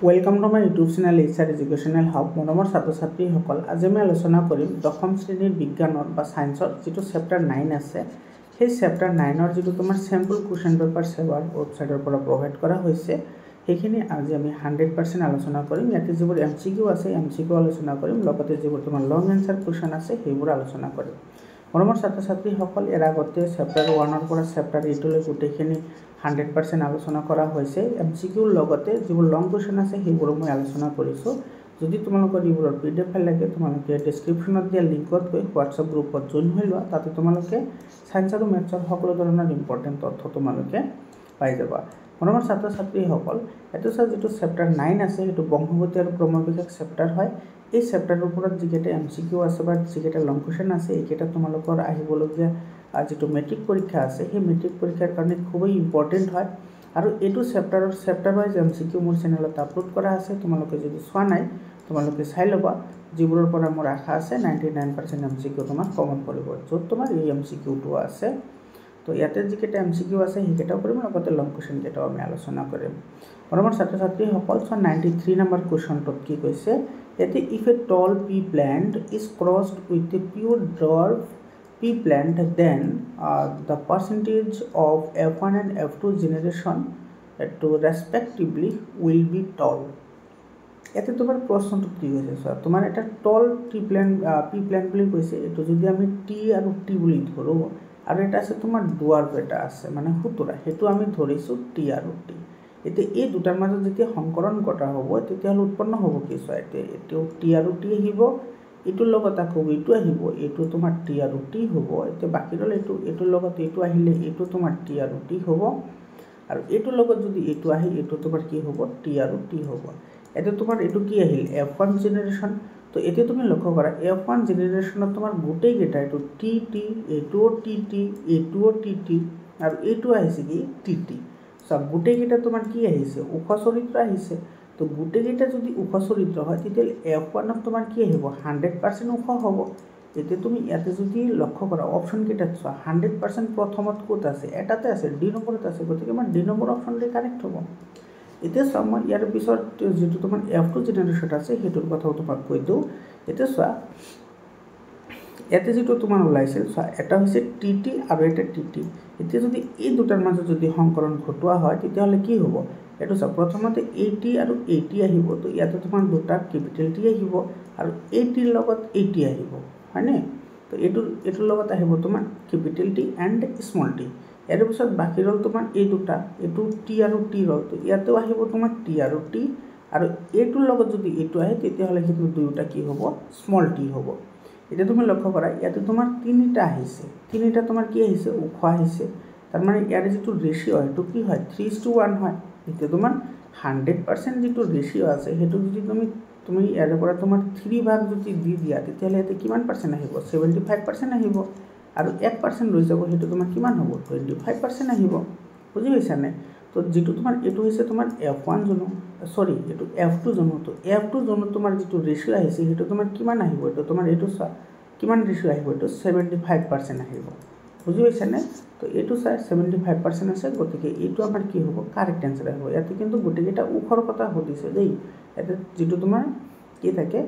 Welcome to my YouTube channel HR educational hub मनोमर छात्र छात्री सकल आज मैं आलोचना करिम दशम श्रेणीर विज्ञानर बा साइंसर जी चैप्टार 9 आछे সেই चैप्टार 9 जी तुम्हार सैम्पल क्वेश्चन पेपर सेवार वेबसाइटर पर प्रोवाइड करा होइसे সেইখিনি আজি আমি 100% আলোচনা কৰিম ইয়াতে যিবোৰ এমসিকিউ আছে এমসিকিউ আলোচনা কৰিম লগতে যিবোৰ তোমাৰ লং আনসাৰ কোশ্চেন আছে সেইবোৰ আলোচনা কৰিম মৰমৰ ছাত্ৰ ছাত্ৰী সকল এৰ আগতে চ্যাপ্টাৰ 1 ৰ পৰা চ্যাপ্টাৰ 8 লৈ গোটেইখিনি 100% আলোচনা কৰা হৈছে এমসিকিউৰ লগতে যিবোৰ লং কোশ্চেন আছে সেইবোৰ মই আলোচনা কৰিছো যদি তোমালোকৰ এইবোৰৰ পিডিএফ ফাইল লাগে তোমালোকে ডেসক্ৰিপচনত দিয়া লিংকত গৈ হোৱাটছআপ গ্ৰুপত জয়েন হৈ লোৱা তাতে তোমালোকে সায়েন্স আৰু ম্যাথছৰ সকলো ধৰণৰ ইম্পৰ্টেন্ট তথ্য তোমালোকে পাই যাবা মৰমৰ ছাত্ৰ ছাত্ৰী সকল এটো যেটো চ্যাপ্টাৰ 9 আছে এটো বংশগতি আৰু ক্ৰমবিকাশ চ্যাপ্টাৰ হয় এই চ্যাপ্টাৰৰ ওপৰত যিকেটা এমসিকিউ আছে বা যিকেটা লং কোশ্চেন আছে এইকেটা তোমালোকৰ আহিবলগীয়া যেটো মেট্ৰিক পৰীক্ষা আছে সেই মেট্ৰিক পৰীক্ষাৰ কাৰণে খুবই ইম্পৰ্টেন্ট হয় আৰু এটো চ্যাপ্টাৰ ওয়াইজ এমসিকিউ মোৰ চেনেলত আপলোড কৰা আছে তোমালোকে যদি চোৱা নাই তোমালোকে চাই লবা যিবোৰৰ পৰা মোৰ আশা আছে 99% এমসিকিউ তোমাৰ কমন পৰিব যত তোমাৰ এই এমসিকিউটো আছে তো ইয়াতে যিকেটা এমসিকিউ আছে সেইকেটাও কৰিম লগতে লং কোশ্চেন কেটাও আমি আলোচনা কৰিম মৰমৰ ছাত্ৰ ছাত্ৰী সকল 93 নম্বৰ কোশ্চনটোত কি কৈছে এতে if a tall P plant is crossed with a pure dwarf P plant, then the percentage of F1 and F2 generation to respectively will be tall. এতে তোমার প্রশ্নটো কি হইছে স্যার তোমার এটা টল পি প্ল্যান্ট বুলি কইছে এটো যদি আমি টি আৰু টি বুলি ধৰো আৰু এটা আছে তোমাৰ ডুয়াৰ্ফ এটা আছে মানে হুতুৰা হেতু আমি ধৰিছো টি আৰু টি এতে এই দুটাৰ মাজত যেতিয়া সংকৰণ কৰা হ'ব তেতিয়া হল উৎপন্ন হ'ব কি স্যাৰ এটো টি আৰু টি আহিব এটুৰ লগত আকৌ এটু আহিব এটু তোমাৰ টি আৰু টি হ'ব এতে বাকি ৰল এটুৰ লগত এটু আহিলে এটু তোমাৰ টি আৰু টি হ'ব আৰু এটুৰ লগত যদি এটু আহে এটু তোমাৰ কি হ'ব টি আৰু টি হ'ব এতে তোমাৰ এটু কি আহিল f1 জেনাৰেশন তো এতে তুমি লক্ষ্য কৰা f1 জেনাৰেশনত তোমাৰ গোটেই গেটা এটু টি টি এটুও টি টি এটুও টি টি আৰু এটু আহিছে কি টি টি সব গোটেই গেটা তোমাৰ কি আহিছে উপ চৰিত্ৰ আহিছে তো গোটেইটা যদি উপ চৰিত্ৰ হয় তেতিয়া f1 ত তোমাৰ কি আহিব 100% উপ হ'ব এতে তুমি ইয়াতে যদি লক্ষ্য কৰা অপচন কেটা চোৱা 100% প্ৰথমত কোত আছে এটাতে আছে ডি নম্বৰত আছে গতিকে আমাৰ ডি নম্বৰ অপচনটো কাৰেক্ট হ'ব এতে সম ইয়াৰ পিছত যেটো তোমাৰ f2 জেনাৰেশন আছে হেতুৰ কথাও তোমাক কৈ দিও এতে চোৱা এতে যেটো তোমাৰ ওলাইছিল চোৱা এটা হৈছে টিটি আৰু এটা টিটি এতে যদি এই দুটাৰ মাজত যদি সংকৰণ ঘটোৱা হয় তেতিয়া হলে কি হ'ব এটো সব প্ৰথমতে 80 আৰু 80 আহিব তো ইয়াতে তোমাৰ দুটা ক্যাপিটাল টি আহিব আৰু 80 ৰ লগত 80 আহিব হয়নে তো এটোৰ লগত আহিব তোমাৰ capital T and small T এৰ পিছত বাকি ৰল তোমাৰ এই দুটা এটো টি আৰু টি ৰল তো ইয়াতে আহিব তোমাৰ টি আৰু টি আৰু এটোৰ লগত যদি এটো আহে তেতিয়া হলে কিন্তু দুটা কি হ'ব স্মল টি হ'ব এটা তুমি লক্ষ্য কৰা ইয়াতে তোমাৰ তিনিটা আহিছে তিনিটা তোমাৰ কি আহিছে উখ আহিছে তাৰ মানে ইয়াৰ যেটো ৰেশিও এটো কি হয় 3:1 হয় এটা তোমাৰ 100% যেটো ৰেশিও আছে হেতু যদি তুমি ইয়াৰ পৰা তোমাৰ 3 ভাগ যদি দি দিয়া তেতিয়ালে এতে কিমান পাৰ্সেন্ট আহিব 75% আহিব আৰু 1% ৰৈ যাব হেতু তোমাৰ কিমান হ'ব 25% আহিব বুজি পাইছা নে তো যেটো তোমাৰ এটো হৈছে তোমাৰ f1 জনো সৰি এটো f2 জনো তো f2 জনো তোমাৰ যেটো ৰেশিও আহিছে হেতু তোমাৰ কিমান আহিব এটো তোমাৰ এটো কিমান রেশিও আহিব এটো 75% আহিব বুজি পাইছা নে তো এটো 75% আছে গতিকে এটো আমাৰ কি হ'ব কাৰেক্ট आंसर হ'ব ইয়াতে কিন্তু গুটেকেটা উখৰ কথা হদিছে দেই এতে যেটো তোমাৰ কি থাকে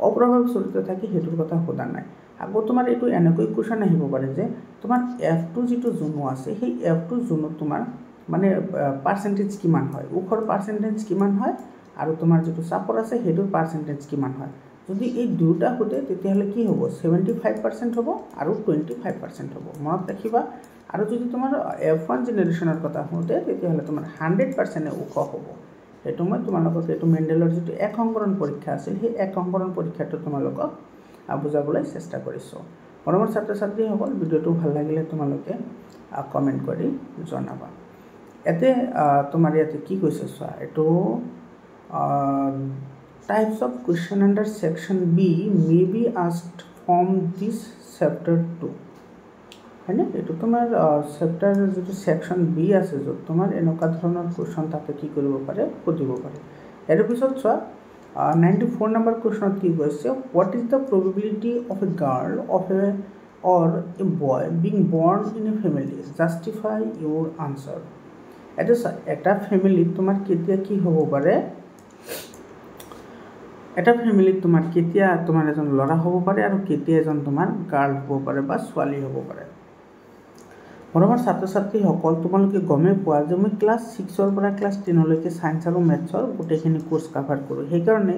অপ্ৰভাৱ চৰিত্ৰ থাকে হেতুৰ কথা হদা নাই আগো তোমাৰ এটো এনেকৈ কোশ্চেন আহিব পাৰে যে তোমাৰ f2 যেটো জনো আছে সেই f2 জনো তোমাৰ মানে পাৰ্সেন্টেজ কিমান হয় উখৰ পাৰ্সেন্টেজ কিমান হয় আৰু তোমাৰ যেটো চাপৰ আছে হেতুৰ পার্সেন্টেজ কিমান হয় যদি এই দুটা হতে তেতিয়া হলে কি হ'ব 75% হ'ব আৰু 25% হ'ব মনত ৰাখিবা আৰু যদি তোমাৰ f1 জেনাৰেশনৰ কথা হতে তেতিয়া হলে তোমাৰ 100% উখ হ'ব এটো মই তোমালোকক এটো মেন্ডেলৰ যেটো এক অংকৰণ পৰীক্ষা আছিল সেই এক অংকৰণ পৰীক্ষাটো তোমালোকক বুজাবলৈ চেষ্টা কৰিছো মৰমৰ ছাত্ৰ ছাত্ৰী সকল ভিডিওটো ভাল লাগিলে তোমালোকে কমেন্ট কৰি জনাবা এতে তোমাৰ ইয়াতে কি কৈছে চোৱা এটো types of question under section B may be asked from this chapter 2 হয়নে এটো তোমাৰ চ্যাপ্টাৰ যেটো সেকশন B আছে যত তোমাৰ এনেকা ধৰণৰ কোশ্চন তাতে কি কৰিব পাৰে খুদিব পাৰে এৰ পিছত চোৱা 94 নম্বৰ কোশ্চনত কি কৈছে what is the probability of a girl or a boy being born in a family justify your answer এটা ফ্যামিলিত তোমাৰ কেতিয়া কি হ'ব পাৰে এটা ফ্যামিলিত তোমাৰ কেতিয়া তোমাৰ এজন ল'ৰা হ'ব পাৰে আৰু কেতিয়া এজন তোমাৰ গাৰ্ল হ'ব পাৰে বা ছোৱালী হ'ব পাৰে মৰমৰ ছাত্ৰ ছাত্ৰীসকল তোমালোকে গমে পোৱা যে মই ক্লাছ 6 পৰা ক্লাছ 10 লৈকে সায়েন্স আৰু মেথছৰ গোটেইখিনি কোৰ্স কভাৰ কৰোঁ সেইকাৰণে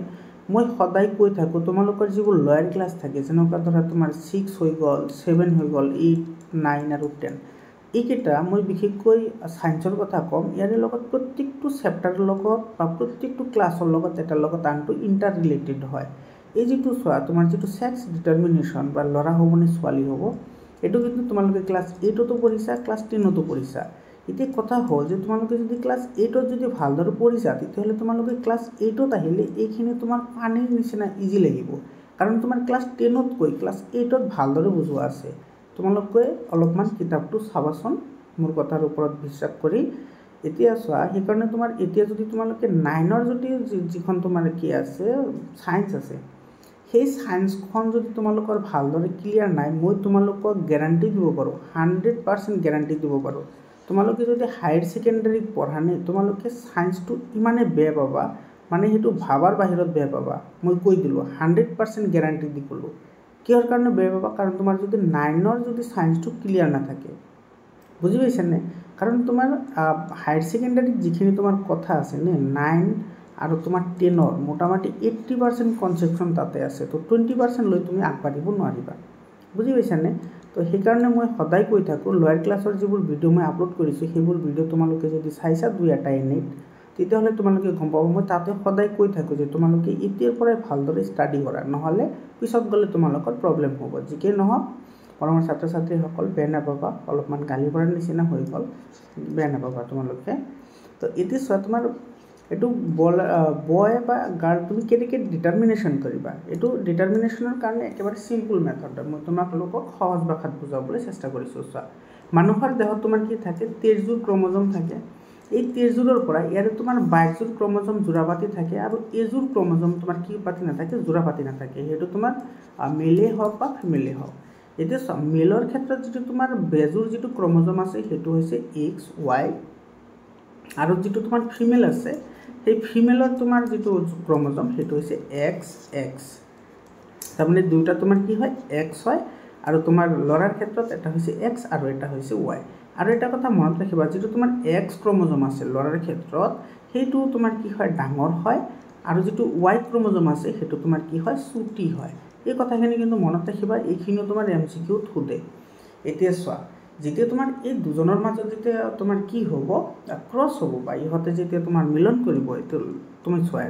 মই সদায় কৈ থাকোঁ তোমালোকৰ যিবোৰ লয়াৰ ক্লাছ থাকে যেনেকুৱা ধৰা তোমাৰ 6 হৈ গ'ল 7 হৈ গ'ল 8 9 আৰু 10 এইকেইটা মই বিশেষকৈ সায়েন্সৰ কথা কম ইয়াৰ লগত প্ৰত্যেকটো চেপ্টাৰৰ লগত বা প্ৰত্যেকটো ক্লাছৰ লগত এটাৰ লগত আনটো ইন্টাৰ ৰিলেটেড হয় এই যিটো চোৱা তোমাৰ যিটো সেক্স ডিটাৰমিনেশ্যন বা ল'ৰা হ'ব নে ছোৱালী হ'ব এটো কিন্তু তোমালোকে ক্লাছ 8তো পঢ়িছা ক্লাছ 10তো পঢ়িছা এতিয়া কথা হ'ল যে তোমালোকে যদি ক্লাছ 8ত যদি ভালদৰে পঢ়িছা তেতিয়াহ'লে তোমালোকে ক্লাছ 8ত আহিলে এইখিনি তোমাৰ পানীৰ নিচিনা ইজি লাগিব কাৰণ তোমাৰ ক্লাছ 10ত কৈ ক্লাছ 8ত ভালদৰে বুজোৱা আছে তোমালোকে অলপমান কিতাপটো চাবাচোন মোৰ কথাৰ ওপৰত বিশ্বাস কৰি এতিয়া চোৱা সেইকাৰণে তোমাৰ এতিয়া যদি তোমালোকে 9ৰ যদি যিখন তোমাৰ কি আছে সায়েন্স আছে সেই সায়েন্সখন যদি তোমালোকৰ ভালদৰে ক্লিয়াৰ নাই মই তোমালোকক গ্যাৰান্টি দিব পাৰোঁ 100% গ্যাৰান্টি দিব পাৰোঁ তোমালোকে যদি হায়াৰ সেকেন্ডাৰীত পঢ়া নাই তোমালোকে সায়েন্সটো ইমানে বেয়া পাবা মানে হেতু ভাবাৰ বাহিৰত বেয়া পাবা মই কৈ দিলোঁ 100% গ্যাৰান্টি দি ক'লোঁ কিহৰ কাৰণে বেয়া পাবা কাৰণ তোমাৰ যদি 9ৰ যদি সায়েন্সটো ক্লিয়াৰ নাথাকে বুজি পাইছানে কাৰণ তোমাৰ হায়াৰ সেকেন্ডাৰীত যিখিনি তোমাৰ কথা আছে নে 9 আৰু তোমাৰ 10ৰ মোটামুটি 80% কনসেপশন তাতে আছে তো 20% লৈ তুমি আগবাঢ়িব নোৱাৰিবা বুজি পাইছানে তো সেইকাৰণে মই সদায় কৈ থাকোঁ লয়াৰ ক্লাছৰ যিবোৰ ভিডিঅ' মই আপলোড কৰিছোঁ সেইবোৰ ভিডিঅ' তোমালোকে যদি চাইছা দুই এটা এনেই তেতিয়াহ'লে তোমালোকে গম পাব মই তাতে সদায় কৈ থাকোঁ যে তোমালোকে এতিয়াৰ পৰাই ভালদৰে ষ্টাডি কৰা নহ'লে পিছত গ'লে তোমালোকৰ প্ৰব্লেম হ'ব যিকে নহওক মৰমৰ ছাত্ৰ ছাত্ৰীসকল বেয়া নাপাবা অলপমান গালি পৰাৰ নিচিনা হৈ গ'ল বেয়া নাপাবা তোমালোকে তো এতিয়া চোৱা তোমাৰ এটো বয় বা গাৰ্ল তুমি কেনেকৈ ডিটাৰমিনেশ্যন কৰিবা এইটো ডিটাৰমিনেশ্যনৰ কাৰণে একেবাৰে সিম্পল মেথড মই তোমালোকক সহজ ভাষাত বুজাবলৈ চেষ্টা কৰিছোঁ চোৱা মানুহৰ দেহত তোমাৰ কি থাকে 13যোৰ ক্ৰমোজম থাকে এই 13যোৰৰ পৰা ইয়াৰে তোমাৰ 22যোৰ ক্ৰমোজম জোড়াপাতি থাকে আৰু এযোৰ ক্ৰমোজম তোমাৰ কি পাতি নাথাকে জোড়াপাতি নাথাকে সেইটো তোমাৰ মেলে হওক বা ফিমেলে হওক এতিয়া চোৱা মেলৰ ক্ষেত্ৰত যিটো তোমাৰ বেজোৰ যিটো ক্ৰমোজম আছে সেইটো হৈছে এক্স ৱাই আৰু যিটো তোমাৰ ফিমেল আছে সেই ফিমেলৰ তোমাৰ যিটো ক্ৰমোজম সেইটো হৈছে এক্স এক্স তাৰমানে দুটা তোমাৰ কি হয় এক্স হয় আৰু তোমাৰ ল'ৰাৰ ক্ষেত্ৰত এটা হৈছে এক্স আৰু এটা হৈছে ৱাই আৰু এটা কথা মনত ৰাখিবা যিটো তোমাৰ এক্স ক্ৰমোজম আছে ল'ৰাৰ ক্ষেত্ৰত সেইটো তোমাৰ কি হয় ডাঙৰ হয় আৰু যিটো ৱাই ক্ৰমোজম আছে সেইটো তোমাৰ কি হয় চুটি হয় এই কথাখিনি কিন্তু মনত ৰাখিবা এইখিনিও তোমাৰ এমসিকিউত সোধে এতিয়া চোৱা যেতিয়া তোমাৰ এই দুজনৰ মাজত যেতিয়া তোমাৰ কি হ'ব ক্ৰস হ'ব বা ইহঁতে যেতিয়া তোমাৰ মিলন কৰিব এইটো তুমি চোৱা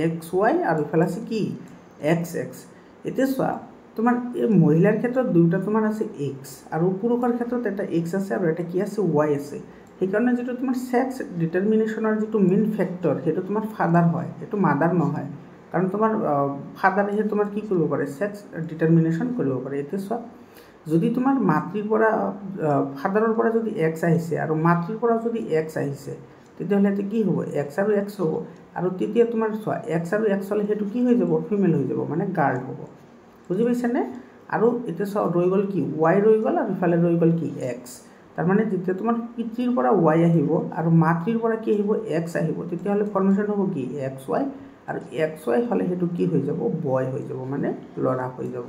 এক্স ৱাই আৰু ইফালে আছে কি এক্স এক্স এতিয়া চোৱা তোমাৰ এই মহিলাৰ ক্ষেত্ৰত দুটা তোমাৰ আছে এক্স আৰু পুৰুষৰ ক্ষেত্ৰত এটা এক্স আছে আৰু এটা কি আছে ৱাই আছে সেইকাৰণে যেটো তোমাৰ সেক্স ডিটাৰমিনেশ্যনৰ যেটো মেইন ফ্যাক্টৰ সেইটো তোমাৰ ফাদাৰ হয় সেইটো মাদাৰ নহয় কাৰণ তোমাৰ ফাদাৰেহে তোমাৰ কি কৰিব পাৰে সেক্স ডিটাৰমিনেশ্যন কৰিব পাৰে এতিয়া চোৱা যদি তোমাৰ মাতৃৰ পৰা ফাদাৰৰ পৰা যদি এক্স আহিছে আৰু মাতৃৰ পৰা যদি এক্স আহিছে তেতিয়াহ'লে এটা কি হ'ব এক্স আৰু এক্স হ'ব আৰু তেতিয়া তোমাৰ চোৱা এক্স আৰু এক্স হ'লে সেইটো কি হৈ যাব ফিমেল হৈ যাব মানে গাৰ্ল হ'ব বুজি পাইছানে আৰু এতিয়া চোৱা ৰৈ গ'ল কি ৱাই ৰৈ গ'ল আৰু ইফালে ৰৈ গ'ল কি এক্স তাৰমানে যেতিয়া তোমাৰ পিতৃৰ পৰা ৱাই আহিব আৰু মাতৃৰ পৰা কি আহিব এক্স আহিব তেতিয়াহ'লে ফৰ্মেশ্যন হ'ব কি এক্স ৱাই আৰু এক্স ৱাই হ'লে সেইটো কি হৈ যাব বয় হৈ যাব মানে ল'ৰা হৈ যাব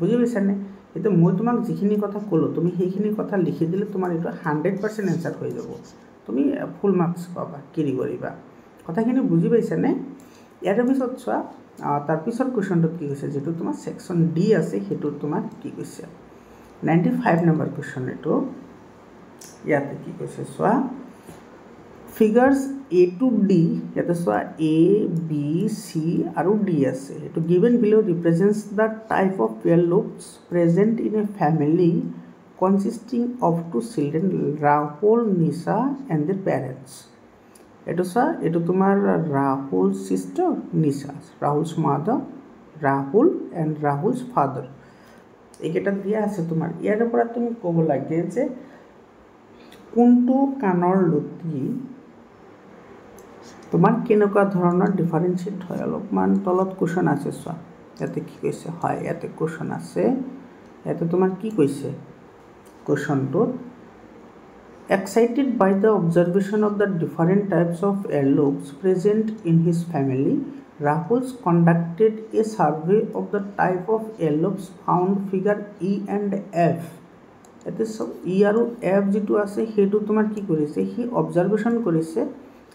বুজি পাইছানে এটা মই তোমাক যিখিনি কথা ক'লো তুমি সেইখিনি কথা লিখি দিলে তোমাৰ এটা 100% এনসাৰ হৈ যাব তুমি ফুল মাৰ্কস পাবা কেৰি কৰিবা কথাখিনি বুজি পাইছানে ইয়াৰ পিছত চোৱা তাৰ পিছৰ কোৱেশ্চনটো কি হৈছে যেটো তোমাৰ সেকশন ডি আছে হেতু তোমাৰ কি কৈছে 95 নম্বৰ কোৱেশ্চন এটো ইয়াতে কি কৈছে চোৱা figures A to D ইয়াতে চোৱা A B C আৰু D আছে এটো given below represents the type of pair loops present in a family consisting of two children Rahul Nisha and their parents এটো চোৱা এটো তোমাৰ Rahul's sister Nisha Rahul's mother Rahul and Rahul's father এইকেইটা দিয়া আছে তোমাৰ ইয়াৰ পৰা তুমি ক'ব লাগে যে কোনটো কানৰ লুটি তোমাৰ কেনেকুৱা ধৰণৰ ডিফাৰেন্সিয়েট হয় অলপমান তলত কোৱেশ্চন আছে চোৱা ইয়াতে কি কৈছে হয় ইয়াতে কোৱেশ্চন আছে ইয়াতে তোমাৰ কি কৈছে কোৱেশ্চনটো Excited by the observation of the different types of earlobes present in his family, Rahul conducted a survey of the type of earlobes found figure E and F. এতে সব ই আৰু এফ যিটো আছে সেইটো তোমাৰ কি কৰিছে হি অবজাৰভেশ্যন কৰিছে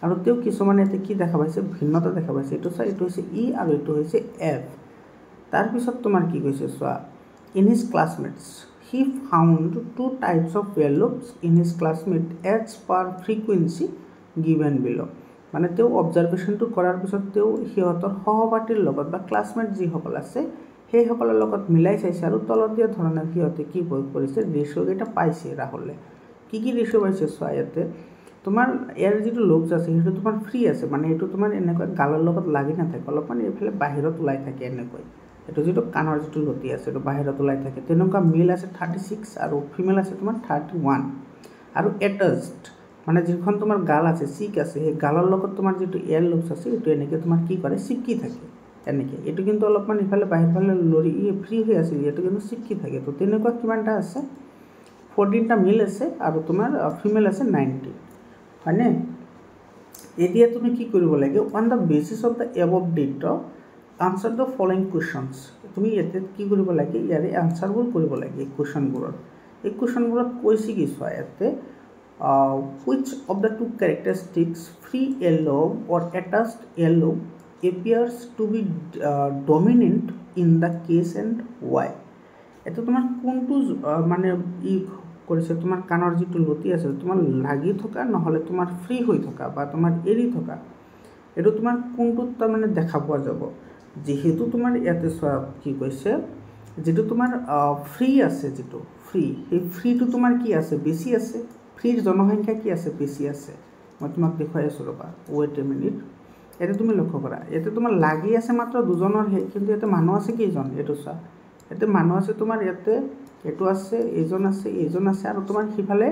আৰু তেওঁ কিছুমান এতে কি দেখা পাইছে ভিন্নতা দেখা পাইছে এইটো চা এইটো হৈছে ই আৰু এইটো হৈছে এফ তাৰপিছত তোমাৰ কি কৈছে চোৱা in his classmates he found two types of earlobes in his classmate as per frequency given below মানে তেওঁ অবজাৰভেশ্যনটো কৰাৰ পিছত তেওঁ সিহঁতৰ সহপাঠীৰ লগত বা ক্লাছমেট যিসকল আছে সেইসকলৰ লগত মিলাই চাইছে আৰু তলত দিয়া ধৰণে সিহঁতে কি প্ৰয়োগ কৰিছে ৰেচিঅ' কেইটা পাইছে ৰাহুলে কি ৰেচিঅ' পাইছে চোৱা ইয়াতে তোমাৰ ইয়াৰ যিটো লোবছ আছে সেইটো তোমাৰ ফ্ৰী আছে মানে এইটো তোমাৰ এনেকৈ গালৰ লগত লাগি নাথাকে অলপমান এইফালে বাহিৰত ওলাই থাকে এনেকৈ এইটো যিটো কাণৰ যিটো লতি আছে এইটো বাহিৰত ওলাই থাকে তেনেকুৱা মেল আছে 36 আৰু ফিমেল আছে তোমাৰ 31 আৰু এটাচড মানে যিখন তোমাৰ গাল আছে চিক আছে সেই গালৰ লগত তোমাৰ যিটো এয়াৰ লোবছ আছে এইটো এনেকৈ তোমাৰ কি কৰে চিপকি থাকে এনেকৈ এইটো কিন্তু অলপমান ইফালে বাহিৰফালে লৰি ফ্ৰী হৈ আছে এইটো কিন্তু চিপকি থাকে তো তেনেকুৱা কিমানটা আছে 14টা মেল আছে আৰু তোমাৰ ফিমেল আছে 90 হয়নে এতিয়া তুমি কি কৰিব লাগে on the basis of the above data answer the following questions তুমি এতে কি কৰিব লাগে ইয়াৰে আনসাৰবোৰ কৰিব লাগে এই কোৱেশ্চনবোৰত কৈছে কি চোৱা ইয়াতে which of the two characteristics free earlobe or attached earlobe appears to be dominant in the case and why এটা তোমাৰ কোনটো মানে ই কৰিছে তোমাৰ কাণৰ যিটো লতি আছে তোমাৰ লাগি থকা নহলে তোমাৰ ফ্ৰী হৈ থকা বা তোমাৰ এৰি থকা এটো তোমাৰ কোনটো তাৰ মানে দেখা পোৱা যাব যেহেতু তোমাৰ ইয়াতে চোৱা কি কৈছে যেটো তোমাৰ ফ্ৰী আছে যেটো ফ্ৰী এই ফ্ৰীটো তোমাৰ কি আছে বেছি আছে ফ্ৰীৰ জনসংখ্যা কি আছে বেছি আছে মই তোমাক দেখাই আছো ৰবা ওয়েট এ মিনিট এতে তুমি লক্ষ্য কৰা এতে তোমাৰ লাগি আছে মাত্ৰ দুজনৰ হে কিন্তু এতে মানুহ আছে কেইজন এটো চোৱা এতে মানুহ আছে তোমাৰ ইয়াতে এটো আছে এজন আছে আৰু তোমাৰ হিফালে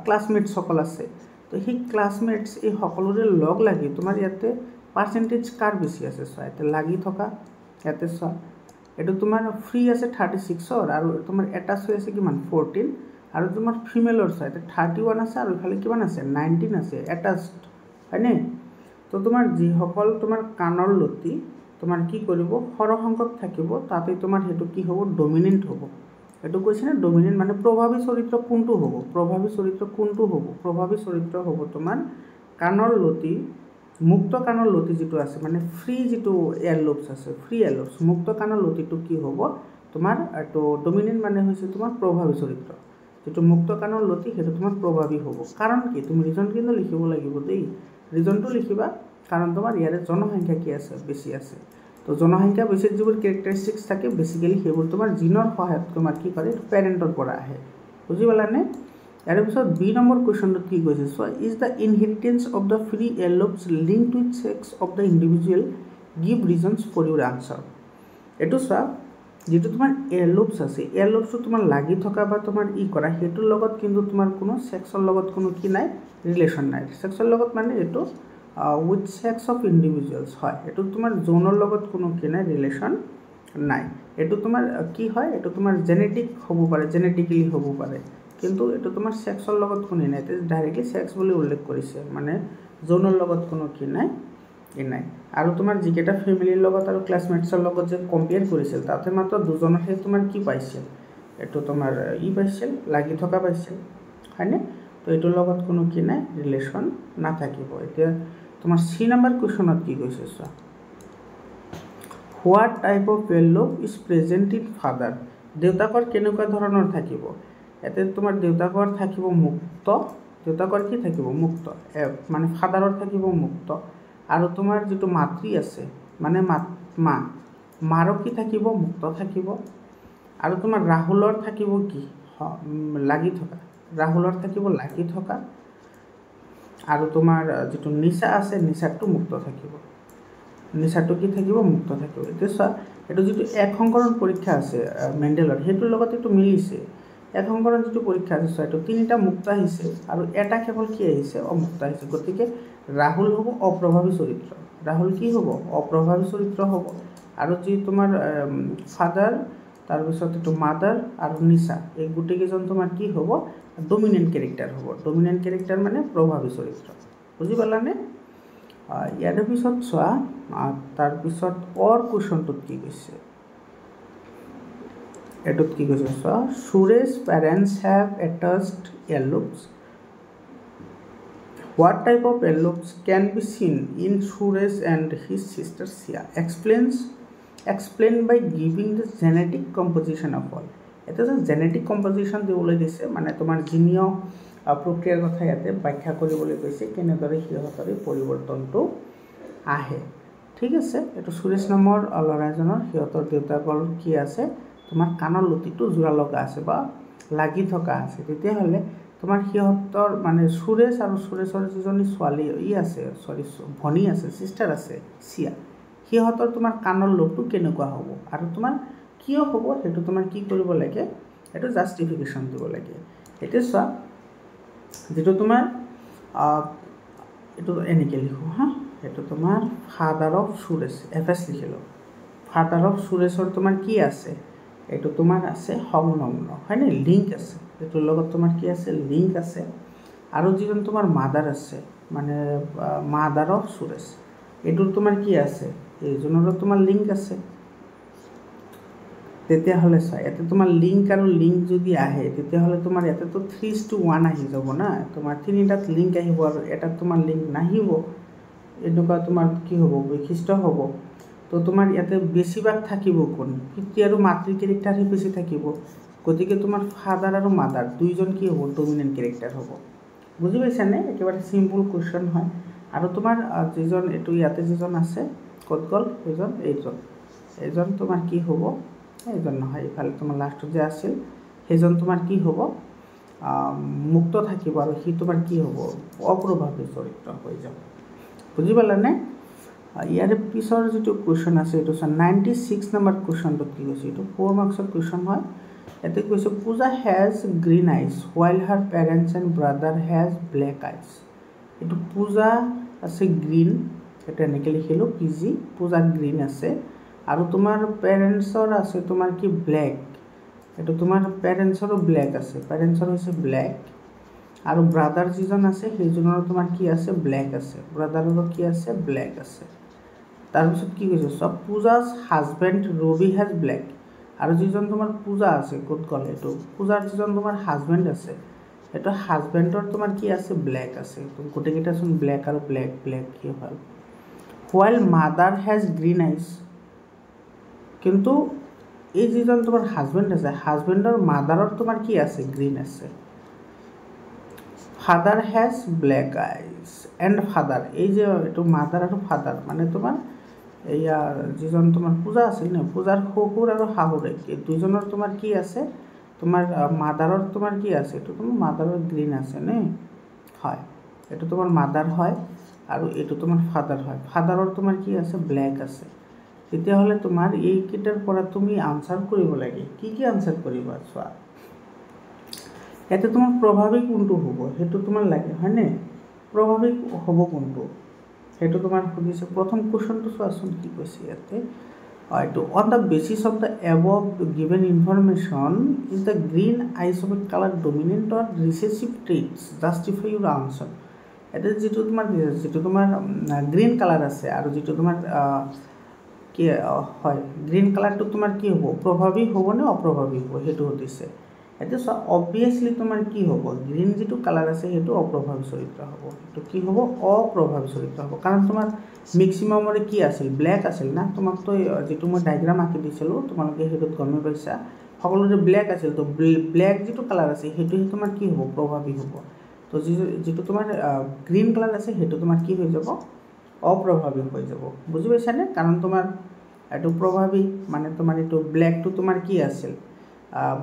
ক্লাসমেটস সকল আছে তো সেই ক্লাসমেটস এই সকলোৰে লগ লাগি তোমাৰ ইয়াতে পাৰ্সেন্টেজ কাৰ বেছি আছে চোৱা এতে লাগি থকা ইয়াতে চোৱা এটো তোমাৰ ফ্ৰী আছে 36 আৰু তোমাৰ এটাচ হৈ আছে কিমান 14 আৰু তোমাৰ ফিমেলৰ চোৱা এতে 31 আছে আৰু ইফালে কিমান আছে 19 আছে এটাচড হয়নে তো তোমাৰ যি সকল তোমাৰ কাণৰ লতি তোমাৰ কি কৰিব সৰহংকক থাকিব তাতে তোমাৰ হেতু কি হ'ব ডমিনেন্ট হ'ব এটো কৈছে না ডমিনেন্ট মানে প্ৰভাৱী চৰিত্ৰ কোনটো হ'ব প্ৰভাৱী চৰিত্ৰ হ'ব তোমাৰ কাণৰ লতি মুক্ত কাণৰ লতি যেটো আছে মানে ফ্ৰী যেটো এয়াৰ লোবছ আছে ফ্ৰী এয়াৰ লোবছ মুক্ত কাণৰ লতিটো কি হ'ব তোমাৰ এটো ডমিনেন্ট মানে হৈছে তোমাৰ প্ৰভাৱী চৰিত্ৰ যেটো মুক্ত কাণৰ লতি হেতু তোমাৰ প্ৰভাৱী হ'ব কাৰণ কি তুমি ৰিজন কিন্তু লিখিব লাগিব দেই ৰিজনটো লিখিবা কাৰণ তোমাৰ ইয়াৰে জনসংখ্যা কি আছে বেছি আছে তো জনসংখ্যা বেছি যিবোৰ ক্যাৰেক্টাৰিস্টিক্স থাকে বেসিক্যালি হেবোৰ তোমাৰ জিনৰ সহায়ত তোমাৰ কি কৰে প্যাৰেন্টৰ পৰা আহে বুজি পালানে ইয়াৰ পিছত বি নম্বৰ কোৱেশ্চনটো কি কৈছে so is the inheritance of the free earlobes linked with sex of the individual give reasons for your answer এটো চোৱা যেটো তোমাৰ এয়াৰলোবছ আছে এয়াৰলোবছটো তোমাৰ লাগি থকা বা তোমাৰ ই কৰা হেতুৰ লগত কিন্তু তোমাৰ কোনো সেক্সৰ লগত কোনো কি নাই ৰিলেশন নাই সেক্সৰ লগত মানে এটো উইথ সেক্স অফ ইন্ডিভিজুৱেলস হয় এটো তোমাৰ জোনৰ লগত কোনো কি নাই ৰিলেশন নাই এটো তোমাৰ কি হয় এটো তোমাৰ জেনেটিক হ'ব পাৰে জেনেটিক্যালি হ'ব পাৰে কিন্তু এটো তোমাৰ সেক্সৰ লগত কোনো নাই তে ডাইৰেক্টলি সেক্স বুলি উল্লেখ কৰিছে মানে জোনৰ লগত কোনো কি নাই নাই আৰু তোমাৰ যিকেটা ফ্যামিলিৰ লগত আৰু ক্লাসমেটছৰ লগত যে কম্পেয়াৰ কৰিছিল তাতে মাত্ৰ দুজনহে তোমাৰ কি পাইছিল এটো তোমাৰ ই পাইছিল লাগি থকা পাইছিল হয়নে তো এটোৰ লগত কোনো কি নাই ৰিলেশন না থাকিব এতিয়া তোমাৰ সি নম্বৰ কোৱেশ্চনত কি কৈছে চোৱা what type of earlobe is present in father দেউতাকৰ কেনেকুৱা ধৰণৰ থাকিব এতে তোমাৰ দেউতাকৰ থাকিব মুক্ত দেউতাকৰ কি থাকিব মুক্ত মানে ফাদাৰৰ থাকিব মুক্ত আৰু তোমাৰ যেটো মাতৃ আছে মানে মাৰ কি থাকিব মুক্ত থাকিব আৰু তোমাৰ ৰাহুলৰ থাকিব কি লাগি থকা ৰাহুলৰ থাকিব লাগি থকা আৰু তোমাৰ যেটো নিশা আছে নিশাটো মুক্ত থাকিব নিশাটো কি থাকিব মুক্ত থাকিব এটা চোৱা এটো যেটো এক সংকৰণ পৰীক্ষা আছে মেন্ডেলৰ হেতুৰ লগত এটো মিলিছে এক সংকৰণ যেটো পৰীক্ষা আছে চোৱা এটো তিনিটা মুক্ত আহিছে আৰু এটা কেৱল কি আহিছে অমুক্ত আহিছে গতিকে ৰাহুল হ'ব অপ্ৰভাৱী চৰিত্ৰ ৰাহুল কি হ'ব অপ্ৰভাৱী চৰিত্ৰ হ'ব আৰু যি তোমাৰ ফাদাৰ তাৰ পিছত এটো মাদাৰ আৰু নিশা এই গুটি কেজন তোমাৰ কি হ'ব ডমিনেণ্ট কেৰেক্টাৰ হ'ব ডমিনেণ্ট কেৰেক্টাৰ মানে প্ৰভাৱী চৰিত্ৰ বুজি পালানে ইয়াৰ পিছত চোৱা তাৰপিছত অৰ কুৱেশ্যনটোত কি কৈছে এটোত কি কৈছে চোৱা Suresh parents have attached earlobes What type of earlobes can be seen in Suresh and his sister Sia? Explain by giving the genetic composition of all. It is a genetic composition দিবলৈ দিছে মানে তোমাৰ জিনীয় প্ৰক্ৰিয়াৰ কথা ইয়াতে ব্যাখ্যা কৰিবলৈ কৈছে কেনেদৰে সিহঁতৰ পৰিৱৰ্তনটো আহে ঠিক আছে এটো সুৰেশ নামৰ ল'ৰাজনৰ সিহঁতৰ দেউতাকৰ কি আছে তোমাৰ কাণৰ লুটিটো জোৰা লগা আছে বা লাগি থকা আছে তেতিয়াহ'লে তোমাৰ সিহঁতৰ মানে সুৰেশ আৰু সুৰেশৰ যিজনী ছোৱালী আছে ভনী আছে সিস্টাৰ আছে সিয়া সিহঁতৰ তোমাৰ কাণৰ লোকটো কেনেকুৱা হ'ব আৰু তোমাৰ কিয় হ'ব সেইটো তোমাৰ কি কৰিব লাগে এটা জাস্টিফিকেশন দিব লাগে এটা চোৱা যেটো তোমাৰ এটো এনেকে লিখো হা এটো তোমাৰ ফাদাৰ অফ সুৰেশ এফএস লিখিলো ফাদাৰ অফ সুৰেশৰ তোমাৰ কি আছে এটো তোমাৰ আছে সংলগ্ন হয়নে লিংক আছে এটোৰ লগত তোমাৰ কি আছে লিংক আছে আৰু যিজন তোমাৰ মাদাৰ আছে মানে মাদাৰ অফ সুৰেশ এটোৰ তোমাৰ কি আছে এইজনৰ তোমাৰ লিংক আছে তেতিয়া হলে চাই এতে তোমাৰ লিংক আৰু লিংক যদি আহে তেতিয়া হলে তোমাৰ এতে তো 3:1 আহি যাব না তোমাৰ তিনিটাত লিংক আহিব আৰু এটা তোমাৰ লিংক নাহিব এনেকুৱা তোমাৰ কি হ'ব বৈশিষ্ট্য হ'ব তো তোমাৰ ইয়াতে বেছিভাগ থাকিব কোন পিতৃ আৰু মাতৃ ক্যাৰেক্টাৰ হে বেছি থাকিব গতিকে তোমাৰ ফাদাৰ আৰু মাদাৰ দুইজন কি হ'ব ডমিনেন্ট ক্যাৰেক্টাৰ হ'ব বুজি পাইছানে একেবাৰে সিম্পল কোৱেশ্চন হয় আৰু তোমাৰ যিজন এটো ইয়াতে যিজন আছে কত গল এইজন তোমাৰ কি হ'ব এইজন নহয় ইফালে তোমাৰ লাষ্টত যে আছিল সেইজন তোমাৰ কি হ'ব মুক্ত থাকিব আৰু হি তোমাৰ কি হ'ব অপ্ৰভাৱী চৰিত্ৰ হৈ যাব বুজি পালানে ইয়াৰে পিছৰ যেটো কোৱেশ্চন আছে এটো 96 নম্বৰ কোৱেশ্চনটো কি কৈছে এটো 4 মাৰ্কছৰ কোৱেশ্চন হয় এতে কৈছে পূজা has green eyes while her parents and brother has black eyes এটো পূজা আছে গ্ৰীন এটা এনেকে লিখিলো পিজি পূজা গ্ৰীন আছে আৰু তোমাৰ পেৰেন্টছৰ আছে তোমাৰ কি ব্ল্যাক এটো তোমাৰ পেৰেন্টছৰো ব্ল্যাক আছে পেৰেন্টছৰ হৈছে ব্ল্যাক আৰু ব্ৰাদাৰ যিজন আছে সেইজনৰ তোমাৰ কি আছে ব্ল্যাক আছে ব্ৰাদাৰৰো কি আছে ব্ল্যাক আছে তাৰ পিছত কি কৈছে সব Puja's husband Rabi has black আৰু যিজন তোমাৰ পূজা আছে কত গল এটো পূজাৰ যিজন তোমাৰ হাজবেন্ড আছে এটা হাজবেন্ডৰ তোমাৰ কি আছে ব্ল্যাক আছে তো গোটেইটা শুন ব্ল্যাক আৰু ব্ল্যাক কি হয় while mother has green eyes কিন্তু এই যিজন তোমাৰ হাজবেন্ড আছে হাজবেন্ডৰ মাদাৰৰ তোমাৰ কি আছে গ্ৰীন আছে father has black eyes and father এই যে এটো মাদাৰ আৰু ফাদাৰ মানে তোমাৰ এয়া যিজন তোমাৰ পূজা আছিল না পূজাৰ শহুৰ আৰু শাহুৰে এই দুজনৰ তোমাৰ কি আছে তোমাৰ মাদাৰৰ তোমাৰ কি আছে এটো তোমাৰ মাদাৰৰ গ্ৰীন আছে নে হয় এটো তোমাৰ মাদাৰ হয় আৰু এটো তোমাৰ ফাদাৰ হয় ফাদাৰৰ তোমাৰ কি আছে ব্ল্যাক আছে তেতিয়া হলে তোমাৰ এই কিটাৰ পৰা তুমি আনসাৰ কৰিব লাগে কি আনসাৰ কৰিবা চোৱা এতে তোমাৰ প্ৰভাৱী কোনটো হ'ব হেতু তোমাৰ লাগে হয়নে প্ৰভাৱী হ'ব কোনটো হেতু তোমাৰ খুদিছে প্ৰথম কোৱেশ্চনটো চোৱাচোন কি কৈছে ইয়াতে এটো on the basis of the above given information is the green isopic color dominant or recessive traits justify your answer এটা যেটো তোমাৰ গ্ৰীন কালাৰ আছে আৰু যেটো তোমাৰ কি হয় গ্ৰীন কালাৰটো তোমাৰ কি হ'ব প্ৰভাৱী হ'ব নে অপ্ৰভাৱী হ'ব হেতু হতিছে এটা obviously তোমাৰ কি হ'ব গ্ৰীন যেটো কালাৰ আছে হেতু অপ্ৰভাৱী চৰিত্ৰ হ'ব তো কি হ'ব অপ্ৰভাৱী চৰিত্ৰ হ'ব কাৰণ তোমাৰ ম্যাক্সিমামৰে কি আছিল ব্ল্যাক আছিল না তোমাক তো যেটো মই ডায়াগ্ৰাম আঁকি দিছিলো তোমালোকে হেতুত গমে পাইছা সকলোৰে ব্ল্যাক আছিল তো ব্ল্যাক যেটো কালাৰ আছে হেতু তোমাৰ কি হ'ব প্ৰভাৱী হ'ব তো যেটো তোমাৰ গ্ৰীন কালাৰ আছে হেতু তোমাৰ কি হৈ যাব অপ্ৰভাৱী হৈ যাব বুজি পাইছানে কাৰণ তোমাৰ এটো প্ৰভাৱী মানে তোমাৰ এটো ব্ল্যাকটো তোমাৰ কি আছিল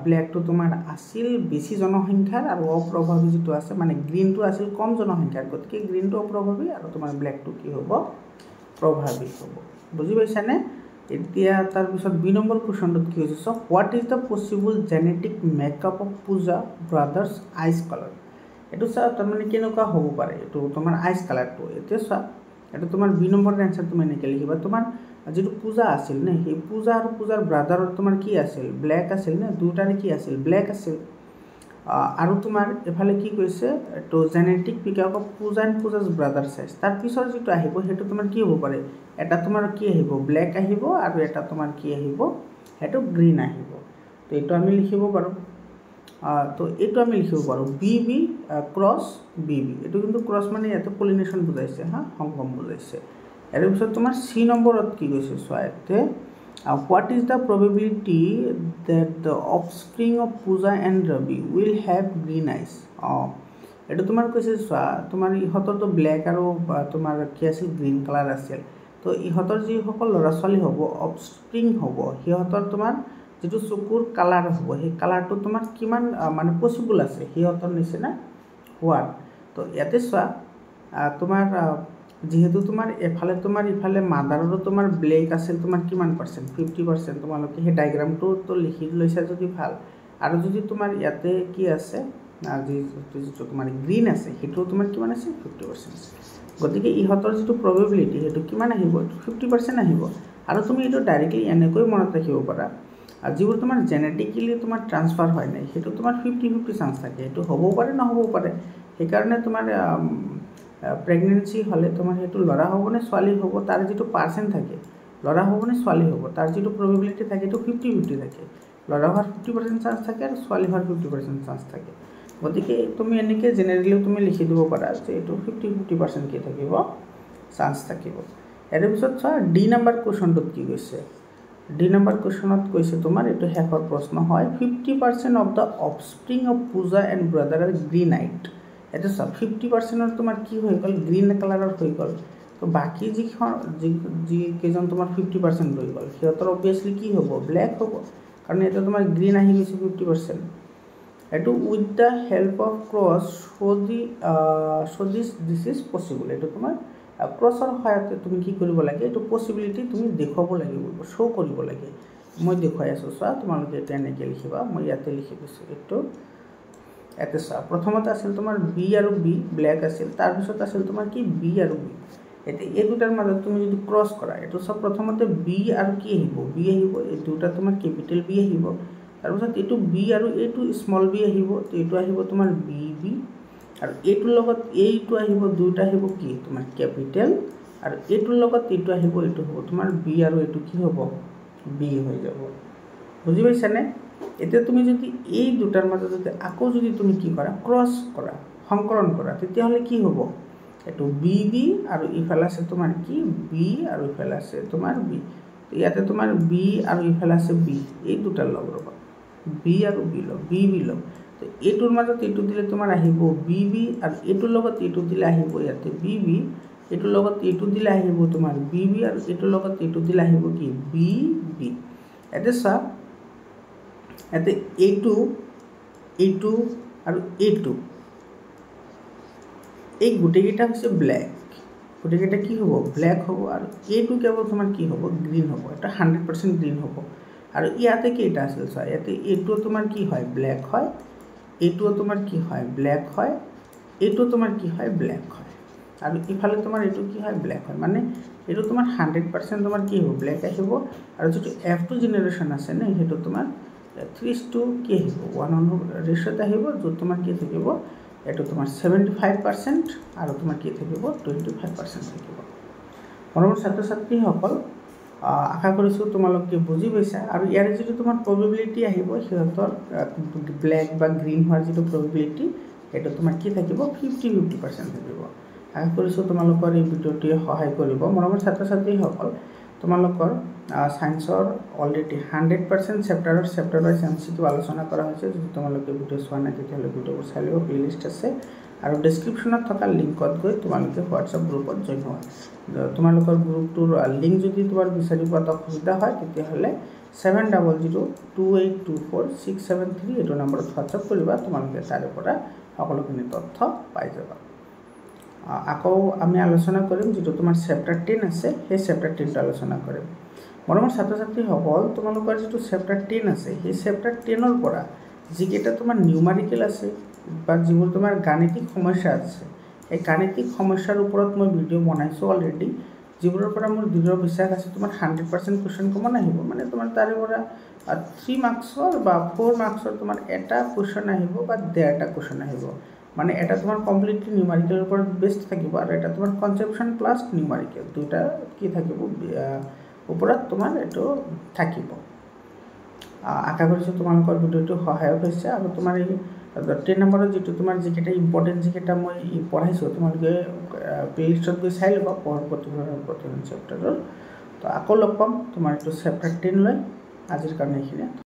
ব্ল্যাকটো তোমাৰ আছিল বেছি জনসংখ্যাৰ আৰু অপ্ৰভাৱী যেটো আছে মানে গ্ৰীনটো আছিল কম জনসংখ্যাৰ গতিকে গ্ৰীনটো অপ্ৰভাৱী আৰু তোমাৰ ব্ল্যাকটো কি হ'ব প্ৰভাৱী হ'ব বুজি পাইছানে এতিয়া তাৰ পিছত 2 নম্বৰ কোৱেশ্চনটো কি হৈছে so what is the possible genetic makeup of পূজা ব্ৰাদাৰ্স আইজ কালাৰ এটো চা তাৰমানে কেনেকুৱা হ'ব পাৰে এটো তোমাৰ আইজ কালাৰটো এতিয়া চা এটা তোমাৰ 2 নম্বৰৰ आंसर তুমি এনেকে লিখিবা তোমাৰ যেটো পূজা আছিল নে এই পূজা আৰু পূজাৰ ব্ৰাদাৰৰ তোমাৰ কি আছিল ব্ল্যাক আছিল নে দুটাৰে কি আছিল ব্ল্যাক আছিল আৰু তোমাৰ এফালে কি কৈছে তো জেনেটিক পিকক অফ পূজা এণ্ড পূজাজ ব্ৰাদাৰ চাইজ তাৰ পিছৰ যিটো আহিব সেইটো তোমাৰ কি হ'ব পাৰে এটা তোমাৰ কি আহিব ব্লেক আহিব আৰু এটা তোমাৰ কি আহিব সেইটো গ্ৰীণ আহিব তো এইটো আমি লিখিব পাৰোঁ তো এইটো আমি লিখিব পাৰোঁ B B cross B B এইটো কিন্তু ক্ৰছ মানে ইয়াতে পলিনেশ্যন বুজাইছে হা সংগম বুজাইছে ইয়াৰ পিছত তোমাৰ চি নম্বৰত কি কৈছে চোৱা ইয়াতে what is the probability that the offspring of Pooja and Ravi will have green eyes এটা তোমার কৈছে চোৱা তোমাৰ ইহঁতৰতো ব্লেক আৰু তোমাৰ কি আছিল গ্ৰীণ কালাৰ আছিল তো ইহঁতৰ যিসকল ল'ৰা ছোৱালী হ'ব অফস্প্ৰিং হ'ব সিহঁতৰ তোমাৰ যিটো চকুৰ কালাৰ হ'ব সেই কালাৰটো তোমাৰ কিমান মানে পচিবল আছে সিহঁতৰ নিচিনা হোৱাৰ তো ইয়াতে চোৱা তোমাৰ যেহেতু তোমাৰ এফালে তোমাৰ ইফালে মাদাৰৰো তোমাৰ ব্লেক আছিল তোমাৰ কিমান পাৰ্চেণ্ট 50% তোমালোকে সেই ডায়েগ্ৰামটো তো লিখি লৈছা যদি ভাল আৰু যদি তোমাৰ ইয়াতে কি আছে যিটো তোমাৰ গ্ৰীণ আছে সেইটো তোমাৰ কিমান আছে 50% গতিকে ইহঁতৰ যিটো প্ৰবেবিলিটি সেইটো কিমান আহিব 50% আহিব আৰু তুমি এইটো ডাইৰেক্টলি এনেকৈ মনত ৰাখিব পাৰা আৰু যিবোৰ তোমাৰ জেনেটিকেলি তোমাৰ ট্ৰান্সফাৰ হয় নাই সেইটো তোমাৰ 50-50 চান্স থাকে সেইটো হ'বও পাৰে নহ'বও পাৰে সেইকাৰণে তোমাৰ প্ৰেগনেন্সি হলে তোমাৰ হেতু লৰা হ'ব নে ছোৱালী হ'ব তাৰ যেটো পাৰ্সেন্ট থাকে লৰা হ'ব নে ছোৱালী হ'ব তাৰ যেটো প্ৰবেবিলিটি থাকে তো 50-50 থাকে লৰা হোৱাৰ 50% চান্স থাকে আৰু ছোৱালী হোৱাৰ 50% চান্স থাকে গতিকে তুমি এনেকে জেনাৰেলি তুমি লিখি দিব পাৰা যে এটো 50-50% কি থাকিব চান্স থাকিব এৰ পিছত চোৱা ডি নম্বৰ কোৱেশ্চনটোত কি কৈছে ডি নম্বৰ কোৱেশ্চনত কৈছে তোমাৰ এটো হেকৰ প্ৰশ্ন হয় 50% অফ দা অফস্প্ৰিং অফ পূজা এণ্ড ব্ৰাদাৰ আৰ গ্ৰীন আইড এটা সব 50% তোমাৰ কি হৈ গল গ্ৰীন কালাৰৰ হৈ গল তো বাকি যি কেজন তোমাৰ 50% হৈ গল সিহঁতৰ অবভিয়াসলি কি হ'ব ব্ল্যাক হ'ব কাৰণ এটা তোমাৰ গ্ৰীন আহি গৈছে 50% এটো with the help of cross show this is possible এটো তোমাৰ ক্ৰছৰ সহায়তে তুমি কি কৰিব লাগে এটো পসিবিলিটি তুমি দেখাব লাগিব শো কৰিব লাগে মই দেখাই আছো চোৱা তোমালোকে এটা এনেকৈ লিখিবা মই ইয়াতে লিখি দিছো এটো এতে চা প্ৰথমতে আছিল তোমাৰ বি আৰু বি ব্ল্যাক আছিল তাৰ পিছত আছিল তোমাৰ কি বি আৰু বি এতে এই দুটাৰ মাজত তুমি যদি ক্ৰছ কৰা এটো সব প্ৰথমতে বি আৰু কি আহিব বি আহিব এই দুটা তোমাৰ ক্যাপিটাল বি আহিব তাৰ পিছত এটো বি আৰু এটো স্মল বি আহিব তো এটো আহিব তোমাৰ বি বি আৰু এটোৰ লগত এইটো আহিব দুটা আহিব কি তোমাৰ ক্যাপিটাল আৰু এটোৰ লগত এটো আহিব এটো হ'ব তোমাৰ বি আৰু এটো কি হ'ব বি হৈ যাব বুজি পাইছানে এতে তুমি যদি এই দুটাৰ মাজত যদি আকো যদি তুমি কি কৰা ক্ৰছ কৰা সংকৰণ কৰা তেতিয়া হলে কি হ'ব এটো বি বি আৰু ইফালে আছে তোমাৰ কি বি আৰু ইফালে আছে তোমাৰ বি ইয়াতে তোমাৰ বি আৰু ইফালে আছে বি এই দুটাৰ লগ ৰবা বি আৰু বি লগ বি বি লগ তো এটোৰ মাজত এটো দিলে তোমাৰ আহিব বি বি আৰু এটোৰ লগত এটো দিলে আহিব ইয়াতে বি বি এটোৰ লগত এটো দিলে আহিব তোমাৰ বি বি আৰু এটোৰ লগত এটো দিলে আহিব কি বি বি এতে সা এতে এইটো আৰু এইটো এই গুটেকেটা হৈছে ব্ল্যাক গুটেকেটা কি হ'ব ব্ল্যাক হ'ব আৰু এইটো কেৱল তোমাৰ কি হ'ব গ্ৰীন হ'ব এটা 100% গ্ৰীন হ'ব আৰু ইয়াতে কেইটা আছে চোৱা ইয়াতে এইটো তোমাৰ কি হয় ব্ল্যাক হয় এইটো তোমাৰ কি হয় ব্ল্যাক হয় এইটো তোমাৰ কি হয় ব্ল্যাক হয় আৰু ইফালে তোমাৰ এইটো কি হয় ব্ল্যাক হয় মানে এইটো তোমাৰ 100% তোমাৰ কি হ'ব ব্ল্যাক আহিব আৰু যেটো F2 জেনাৰেশন আছে না হেটো তোমাৰ 3:2 কি আহিব 1 ৰেশিওত আহিব যত তোমাৰ কি থাকিব এটো তোমাৰ 75% আৰু তোমাৰ কি থাকিব 25% থাকিব মৰমৰ ছাত্ৰ ছাত্ৰী সকল আশা কৰিছো তোমালোকে বুজি পাইছা আৰু ইয়াৰ যেটো তোমাৰ প্ৰবেবিলিটি আহিব সিহঁতৰ ব্ল্যাক বা গ্ৰীন হোৱাৰ যেটো প্ৰবেবিলিটি এটো তোমাৰ কি থাকিব 50-50% থাকিব আশা কৰিছো তোমালোকৰ এই ভিডিওটি সহায় কৰিব মৰমৰ ছাত্ৰ ছাত্ৰী সকল তোমালোকৰ সায়েন্সৰ অলৰেডি 100% চেপ্টাৰ বাই এমসিকিউ আলোচনা কৰা হৈছে যদি তোমালোকে ভিডিও চোৱা নাই তেতিয়াহলে ভিডিওবোৰ চাই লব প্লেলিষ্ট আছে আৰু ডেসক্ৰিপচনত থকা লিংকত গৈ তোমালোকে WhatsApp গ্ৰুপত জয়েন হোৱা তোমালোকৰ গ্ৰুপটোৰ লিংক যদি তোমাৰ বিচাৰি পোৱাত অসুবিধা হয় তেতিয়াহলে 7000282467 এইটো নম্বৰত WhatsApp কৰিবা তোমালোকে তাৰে পৰা সকলোখিনি তথ্য পাই যাবা আকৌ আমি আলোচনা কৰিম যেটো তোমাৰ চেপ্টাৰ 10 আছে সেই চেপ্টাৰ 10 আলোচনা কৰিম মৰমৰ ছাত্ৰ ছাত্ৰী সকল তোমালোকৰ যেটো চেপ্টাৰ 10 আছে সেই চেপ্টাৰ 10 ৰ পৰা যিকেটা তোমাৰ নিউমাৰিকেল আছে বা যিবোৰ তোমাৰ গাণিতিক সমস্যা আছে এই গাণিতিক সমস্যাৰ ওপৰত মই ভিডিও বনাইছো অলৰেডি যিবোৰৰ পৰা মোৰ দৃঢ় বিশ্বাস আছে তোমাৰ 100% কুৱেশ্যন কমন আহিব মানে তোমাৰ তাৰে পৰা 3 মাৰ্কছৰ বা 4 মাৰ্কছৰ তোমাৰ এটা কুৱেশ্যন আহিব বা 1.5টা কুৱেশ্যন আহিব মানে এটা তোমাৰ কমপ্লিটলি নিউমাৰিকেলৰ ওপৰত বেস্ট থাকিব আৰু এটা তোমাৰ কনচেপশ্যন প্লাছ নিউমাৰিকেল দুটা কি থাকিব ওপৰত তোমাৰ এইটো থাকিব আশা কৰিছোঁ তোমালোকৰ ভিডিঅ'টো সহায়ক হৈছে আৰু তোমাৰ এই 10 নম্বৰৰ যিটো তোমাৰ যিকেইটা ইম্পৰ্টেণ্ট যিকেইটা মই পঢ়াইছোঁ তোমালোকে প্লেলিষ্টত গৈ চাই ল'বা প্ৰতিজন চেপ্টাৰৰ তো আকৌ লগ পাম তোমাৰ এইটো চেপ্টাৰ 10 লৈ আজিৰ কাৰণে এইখিনিয়ে